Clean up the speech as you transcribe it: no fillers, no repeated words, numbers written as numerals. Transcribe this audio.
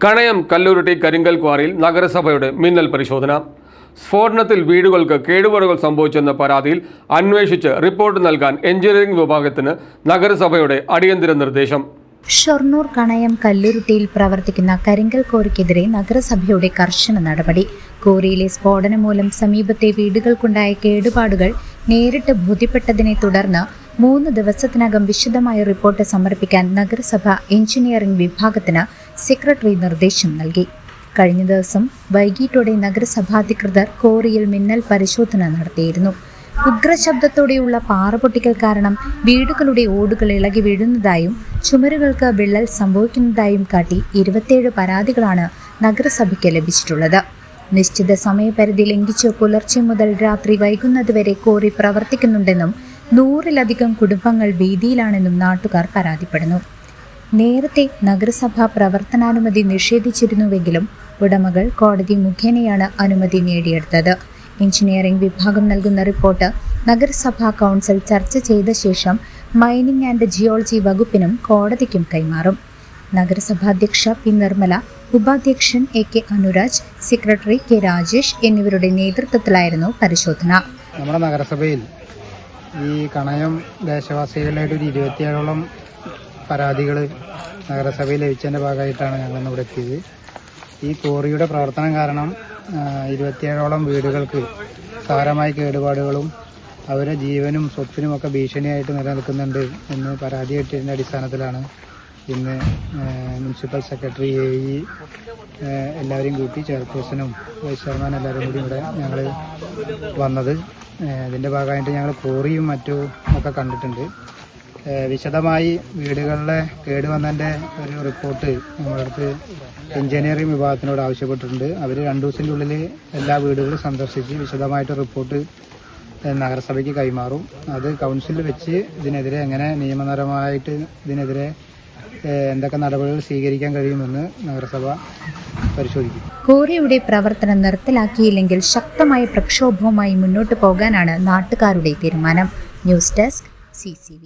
കണയം കല്ലുരുട്ടി കരിങ്കൽ ക്വാറിയിൽ നഗരസഭയുടെ മിന്നൽ പരിശോധന. സ്ഫോടനത്തിൽ വീടുകൾക്ക് കേടുപാടുകൾ സംഭവിച്ചെന്ന പരാതിയിൽ അന്വേഷിച്ച് റിപ്പോർട്ട് നൽകാൻ എഞ്ചിനീയറിംഗ് വിഭാഗത്തിന് നഗരസഭയുടെ അടിയന്തര നിർദ്ദേശം. ഷൊർണൂർ കണയം കല്ലുരുട്ടിയിൽ പ്രവർത്തിക്കുന്ന കരിങ്കൽ ക്വാറിക്കെതിരെ നഗരസഭയുടെ കർശന നടപടി. ക്വാറിയിലെ സ്ഫോടനം മൂലം സമീപത്തെ വീടുകൾക്കുണ്ടായ കേടുപാടുകൾ നേരിട്ട് ബോധ്യപ്പെട്ടതിനെ തുടർന്ന് 3 ദിവസത്തിനകം വിശദമായ റിപ്പോർട്ട് സമർപ്പിക്കാൻ നഗരസഭ എഞ്ചിനീയറിംഗ് വിഭാഗത്തിന് സെക്രട്ടറി നിർദ്ദേശം നൽകി. കഴിഞ്ഞ ദിവസം വൈകിട്ടോടെ നഗരസഭാധികൃതർ ക്വാറിയിൽ മിന്നൽ പരിശോധന നടത്തിയിരുന്നു. ഉഗ്രശബ്ദത്തോടെയുള്ള പാറപൊട്ടിക്കൽ കാരണം വീടുകളുടെ ഓടുകൾ ഇളകി വീഴുന്നതായും ചുമരുകൾക്ക് വിള്ളൽ സംഭവിക്കുന്നതായും കാട്ടി 27 പരാതികളാണ് നഗരസഭയ്ക്ക് ലഭിച്ചിട്ടുള്ളത്. നിശ്ചിത സമയപരിധി ലംഘിച്ച് പുലർച്ചെ മുതൽ രാത്രി വൈകുന്നതുവരെ ക്വാറി പ്രവർത്തിക്കുന്നുണ്ടെന്നും 100-ലധികം കുടുംബങ്ങൾ ഭീതിയിലാണെന്നും നാട്ടുകാർ പരാതിപ്പെടുന്നു. നേരത്തെ നഗരസഭ പ്രവർത്തനാനുമതി നിഷേധിച്ചിരുന്നുവെങ്കിലും ഉടമകൾ കോടതി മുഖേനയാണ് അനുമതി നേടിയെടുത്തത്. എഞ്ചിനീയറിംഗ് വിഭാഗം നൽകുന്ന റിപ്പോർട്ട് നഗരസഭാ കൗൺസിൽ ചർച്ച ചെയ്ത ശേഷം മൈനിങ് ആൻഡ് ജിയോളജി വകുപ്പിനും കോടതിക്കും കൈമാറും. നഗരസഭാധ്യക്ഷ പി നിർമ്മല, ഉപാധ്യക്ഷൻ AK Anuraj, secretary K Rajesh എന്നിവരുടെ നേതൃത്വത്തിലായിരുന്നു പരിശോധന. നമ്മുടെ നഗരസഭയിൽ ഈ കണയം ദേശവാസികളായിട്ട് ഒരു 27ഓളം പരാതികൾ നഗരസഭയിൽ ലഭിച്ചതിൻ്റെ ഭാഗമായിട്ടാണ് ഞങ്ങൾ ഇവിടെ എത്തിയത്. ഈ ക്വാറിയുടെ പ്രവർത്തനം കാരണം 27ഓളം വീടുകൾക്ക് സാരമായ കേടുപാടുകളും അവരുടെ ജീവനും സ്വത്തിനുമൊക്കെ ഭീഷണിയായിട്ട് നിലനിൽക്കുന്നുണ്ട് എന്ന് പരാതി കിട്ടിയതിൻ്റെ അടിസ്ഥാനത്തിലാണ് ഇന്ന് മുനിസിപ്പൽ സെക്രട്ടറി AE എല്ലാവരെയും കൂട്ടി ചെയർപേഴ്സണും വൈസ് ചെയർമാൻ എല്ലാവരും കൂടി ഇവിടെ ഞങ്ങൾ വന്നത്. ഇതിൻ്റെ ഭാഗമായിട്ട് ഞങ്ങൾ ക്വാറിയും മറ്റും ഒക്കെ കണ്ടിട്ടുണ്ട്. വിശദമായി വീടുകളിലെ കേടുവന്നതിൻ്റെ ഒരു റിപ്പോർട്ട് നമ്മളടുത്ത് എഞ്ചിനീയറിംഗ് വിഭാഗത്തിനോട് ആവശ്യപ്പെട്ടിട്ടുണ്ട്. അവർ 2 ദിവസത്തിൻ്റെ ഉള്ളിൽ എല്ലാ വീടുകളും സന്ദർശിച്ച് വിശദമായിട്ട് റിപ്പോർട്ട് നഗരസഭയ്ക്ക് കൈമാറും. അത് കൗൺസിലിൽ വെച്ച് ഇതിനെതിരെ എങ്ങനെ നിയമപരമായിട്ട് ഇതിനെതിരെ എന്തൊക്കെ നടപടികൾ സ്വീകരിക്കാൻ കഴിയുമെന്ന് നഗരസഭ പരിശോധിക്കും. ക്വാറിയുടെ പ്രവർത്തനം നിർത്തലാക്കിയില്ലെങ്കിൽ ശക്തമായ പ്രക്ഷോഭവുമായി മുന്നോട്ട് പോകാനാണ് നാട്ടുകാരുടെ തീരുമാനം. News desk CCV.